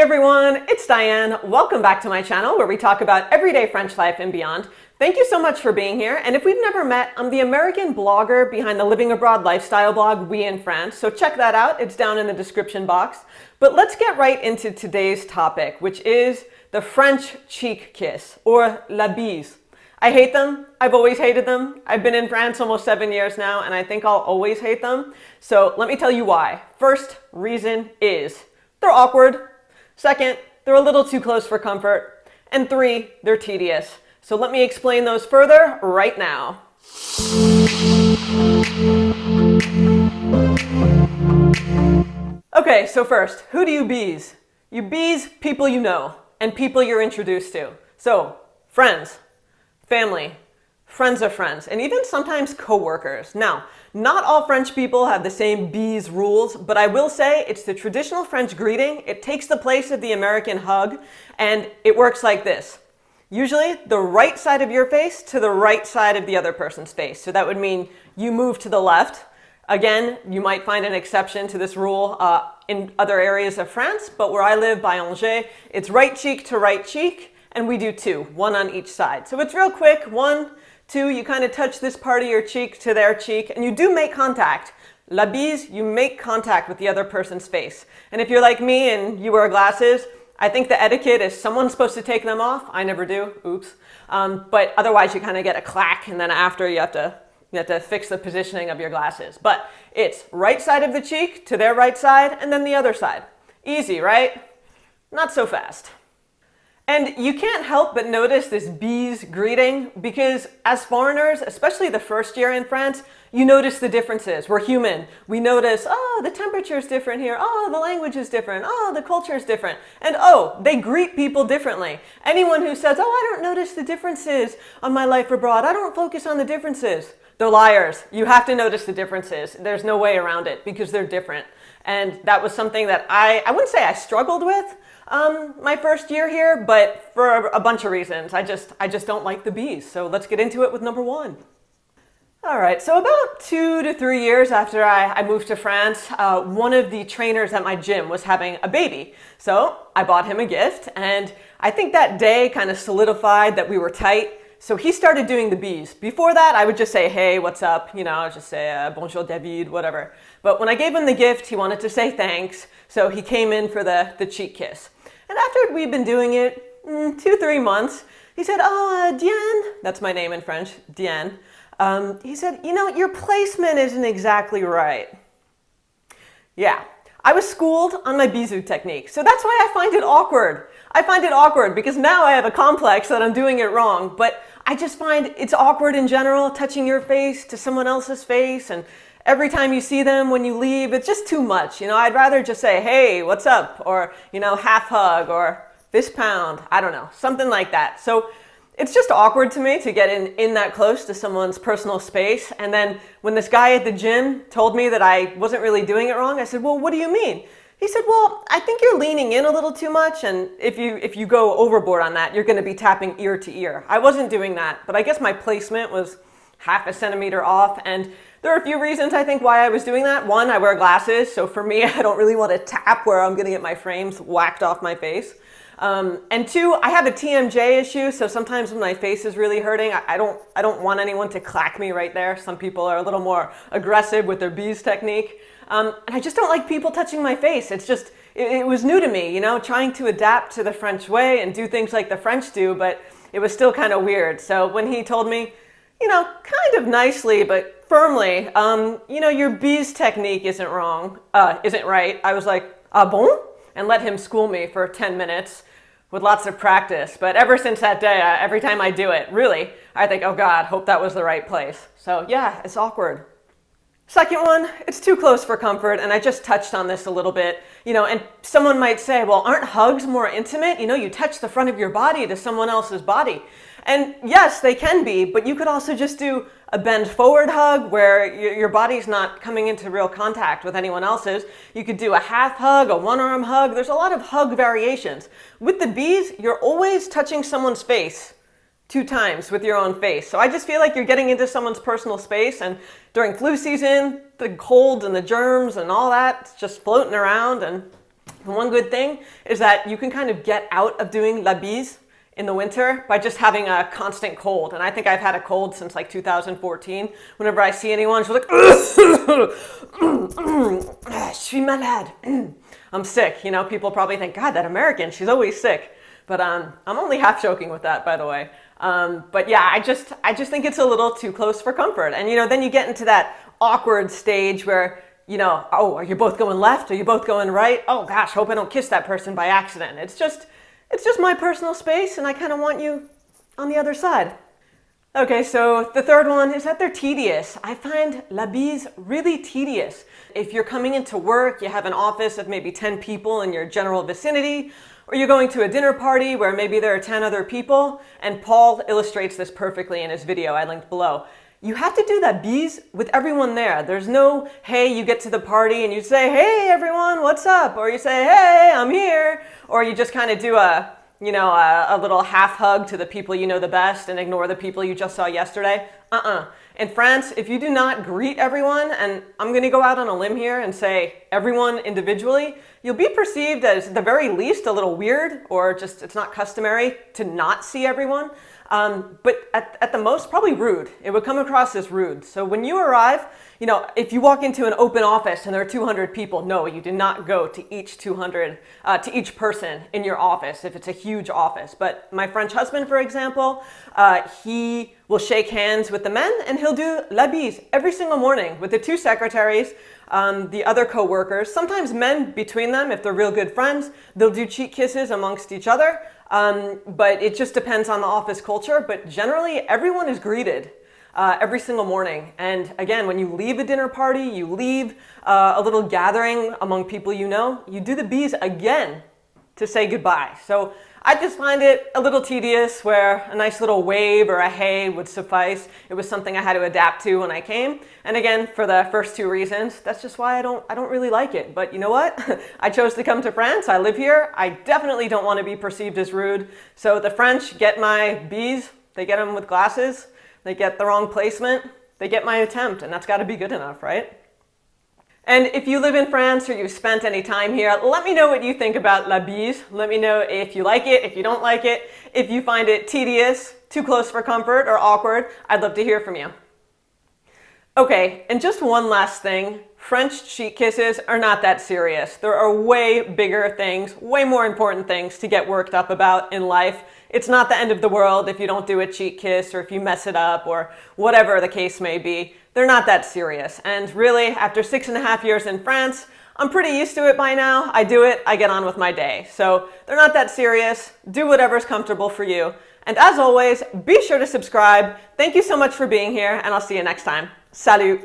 everyone, it's Diane. Welcome back to my channel where we talk about everyday French life and beyond. Thank you so much for being here. And if we've never met, I'm the American blogger behind the living abroad lifestyle blog, Oui In France. So check that out. It's down in the description box. But let's get right into today's topic, which is the French cheek kiss, or la bise. I hate them. I've always hated them. I've been in France almost 7 years now, and I think I'll always hate them. So let me tell you why. First reason is they're awkward. Second, they're a little too close for comfort. And 3, they're tedious. So let me explain those further right now. Okay, so first, who do you bise? You bise people you know and people you're introduced to. So, friends, family, friends of friends, and even sometimes coworkers. Now, not all French people have the same bise rules, but I will say it's the traditional French greeting. It takes the place of the American hug, and it works like this. Usually the right side of your face to the right side of the other person's face. So that would mean you move to the left. Again, you might find an exception to this rule in other areas of France, but where I live, by Angers, it's right cheek to right cheek, and we do 2, 1 on each side. So it's real quick, 1, 2, you kind of touch this part of your cheek to their cheek, and you do make contact. La bise, you make contact with the other person's face. And if you're like me and you wear glasses, I think the etiquette is someone's supposed to take them off. I never do. Oops. But otherwise you kind of get a clack, and then after you have to fix the positioning of your glasses. But it's right side of the cheek to their right side, and then the other side. Easy, right? Not so fast. And you can't help but notice this bise greeting because as foreigners, especially the first year in France, you notice the differences. We're human. We notice, oh, the temperature is different here. Oh, the language is different. Oh, the culture is different. And oh, they greet people differently. Anyone who says, oh, I don't notice the differences on my life abroad. I don't focus on the differences. They're liars. You have to notice the differences. There's no way around it because they're different. And that was something that I wouldn't say I struggled with my first year here, but for a bunch of reasons. I just don't like the bise. So let's get into it with number 1. All right, so about 2 to 3 years after I moved to France, one of the trainers at my gym was having a baby. So I bought him a gift, and I think that day kind of solidified that we were tight. So he started doing the bise. Before that, I would just say, hey, what's up? You know, I would just say, bonjour David, whatever. But when I gave him the gift, he wanted to say thanks. So he came in for the cheek kiss. And after we'd been doing it 2-3 months, he said, oh, Diane, that's my name in French, Diane. He said, you know, your placement isn't exactly right. Yeah, I was schooled on my bisou technique. So that's why I find it awkward. I find it awkward because now I have a complex that I'm doing it wrong. But I just find it's awkward in general, touching your face to someone else's face. And every time you see them when you leave, it's just too much. You know, I'd rather just say, hey, what's up? Or, you know, half hug or fist pound. I don't know, something like that. So it's just awkward to me to get in that close to someone's personal space. And then when this guy at the gym told me that I wasn't really doing it wrong, I said, well, what do you mean? He said, well, I think you're leaning in a little too much. And if you go overboard on that, you're going to be tapping ear to ear. I wasn't doing that, but I guess my placement was half a centimeter off. And there are a few reasons I think why I was doing that. 1, I wear glasses. So for me, I don't really want to tap where I'm going to get my frames whacked off my face. And 2, I have a TMJ issue, so sometimes when my face is really hurting, I don't want anyone to clack me right there. Some people are a little more aggressive with their bise technique. And I just don't like people touching my face. It's just, it was new to me, you know, trying to adapt to the French way and do things like the French do, but it was still kind of weird. So when he told me, you know, kind of nicely, but firmly, you know, your bise technique isn't right. I was like, ah bon? And let him school me for 10 minutes with lots of practice. But ever since that day, every time I do it, really, I think, oh God, hope that was the right place. So yeah, it's awkward. Second one, it's too close for comfort, and I just touched on this a little bit. You know, and someone might say, well, aren't hugs more intimate? You know, you touch the front of your body to someone else's body. And yes, they can be, but you could also just do a bend forward hug where your body's not coming into real contact with anyone else's. You could do a half hug, a one-arm hug. There's a lot of hug variations. With the bise, you're always touching someone's face 2 times with your own face. So I just feel like you're getting into someone's personal space, and during flu season, the cold and the germs and all that, it's just floating around, and The one good thing is that you can kind of get out of doing la bise in the winter by just having a constant cold. And I think I've had a cold since like 2014. Whenever I see anyone, she's like, je suis malade. I'm sick. You know, people probably think, God, that American, she's always sick. But I'm only half joking with that, by the way. But yeah, I just think it's a little too close for comfort. And you know, then you get into that awkward stage where, you know, oh, are you both going left? Are you both going right? Oh gosh, hope I don't kiss that person by accident. It's just my personal space, and I kind of want you on the other side. Okay, so the third one is that they're tedious. I find la bise really tedious. If you're coming into work, you have an office of maybe 10 people in your general vicinity, or you're going to a dinner party where maybe there are 10 other people, and Paul illustrates this perfectly in his video I linked below. You have to do that bise with everyone there. There's no, hey, you get to the party and you say, hey, everyone, what's up? Or you say, hey, I'm here. Or you just kind of do a little half hug to the people you know the best and ignore the people you just saw yesterday. In France, if you do not greet everyone, and I'm going to go out on a limb here and say everyone individually, you'll be perceived as, at the very least, a little weird, or just it's not customary to not see everyone. But at the most, probably rude. It would come across as rude. So when you arrive, you know, if you walk into an open office and there are 200 people, no, you do not go to each each person in your office if it's a huge office. But my French husband, for example, he will shake hands with the men and he'll do la bise every single morning with the two secretaries, the other co-workers, sometimes men between them. If they're real good friends, they'll do cheek kisses amongst each other. But it just depends on the office culture. But generally, everyone is greeted every single morning. And again, when you leave a dinner party, you leave a little gathering among people you know, you do the bise again to say goodbye. So I just find it a little tedious where a nice little wave or a hey would suffice. It was something I had to adapt to when I came. And again, for the first two reasons, that's just why I don't really like it. But you know what? I chose to come to France. I live here. I definitely don't want to be perceived as rude. So the French get my bise. They get them with glasses. They get the wrong placement. They get my attempt, and that's got to be good enough, right? And if you live in France or you've spent any time here, let me know what you think about la bise. Let me know if you like it, if you don't like it, if you find it tedious, too close for comfort, or awkward. I'd love to hear from you. Okay, and just one last thing. French cheek kisses are not that serious. There are way bigger things, way more important things to get worked up about in life. It's not the end of the world if you don't do a cheek kiss or if you mess it up or whatever the case may be. They're not that serious. And really, after 6.5 years in France, I'm pretty used to it by now. I do it, I get on with my day. So they're not that serious. Do whatever's comfortable for you. And as always, be sure to subscribe. Thank you so much for being here, and I'll see you next time. Salut!